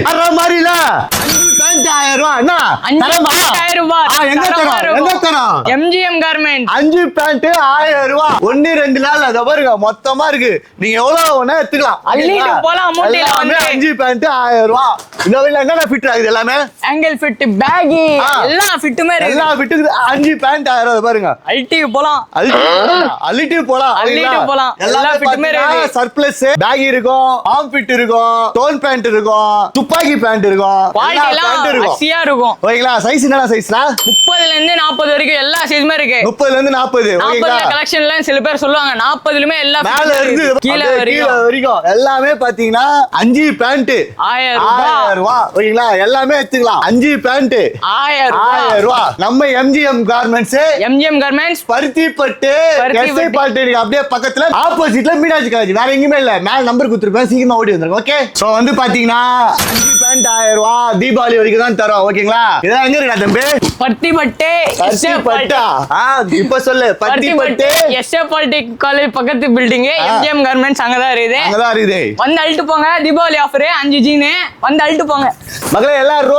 வர மாதிரி இல்ல 5 பேண்ட் 1000 ரூபாய் என்ன 1000 ரூபாய் எங்க தரோம் MGM கார்மெண்ட் 5 பேண்ட் 1000 ரூபாய் 1 2 நாள் அத பாருங்க மொத்தமா இருக்கு நீங்க எவ்வளவு வேணா எடுத்துக்கலாம் அள்ளிட்டு போலாம் மூட்டையில வந்து 5 பேண்ட் 1000 ரூபாய் இந்த வீட்ல என்னென்ன ஃபிட் ஆகுது எல்லாமே ஆங்கிள் ஃபிட் பேகி எல்லா ஃபிட்டுமே இருக்கு எல்லா ஃபிட்டுக்கு 5 பேண்ட் 1000 ரூபாய் பாருங்க அல்டிவ் போலாம் அள்ளிட்டு போலாம் எல்லா ஃபிட்டுமே இருக்கு சர்ப்ளஸ் பேக் இருக்கும் ஆர்ம் ஃபிட் இருக்கும் டோன் பேண்ட் இருக்கும் துப்பாக்கி பேண்ட் இருக்கும் குவாலிட்டி எல்லாம் அசியா இருக்கும் ஓகேங்களா சைஸ் என்னடா சைஸ்டா 30ல இருந்து 40 வரைக்கும் எல்லா சைஸுமே இருக்கு 30ல இருந்து 40 ஓகேங்களா 40 கலெக்ஷன்ல சில பேர் சொல்லுவாங்க 40லயுமே எல்லா மேல இருந்து கீழ வரைக்கும் எல்லாமே பாத்தீங்கன்னா 5 பேண்ட் 1000 ரூபாய் ஓகேங்களா எல்லாமே எடுத்துக்கலாம் 5 பேண்ட் 1000 ரூபாய் நம்ம MGM garments Paruthipattu SI polytechnic அப்படியே பக்கத்துல ஆப்போசிட்ல மீனாட்சி காலேஜ் வேற எங்கயுமே இல்ல மேல நம்பர் கொடுத்துருப்பேன் சீக்கிரமா ஓடி வந்துருங்க ஓகே சோ வந்து பாத்தீங்கன்னா 5 பேண்ட் 1000 ரூபாய் தீபாவளி வரைக்கும் தான் தரோம் ஓகேங்களா இதெல்லாம் எங்க இருக்கா தம்பி பருத்திப்பட்டு இப்ப சொல்லு பருத்திப்பட்டு எஸ்ஏ பாலிடெக் காலேஜ் பக்கத்து பில்டிங் MGM கார்மெண்ட்ஸ் அங்கதான் இருக்குது அங்கதான் இருக்குது வந்து அழிட்டு போங்க தீபாவளி ஆஃபர் 5 ஜீன் வந்து அழிட்டு போங்க மகளே எல்லாரும்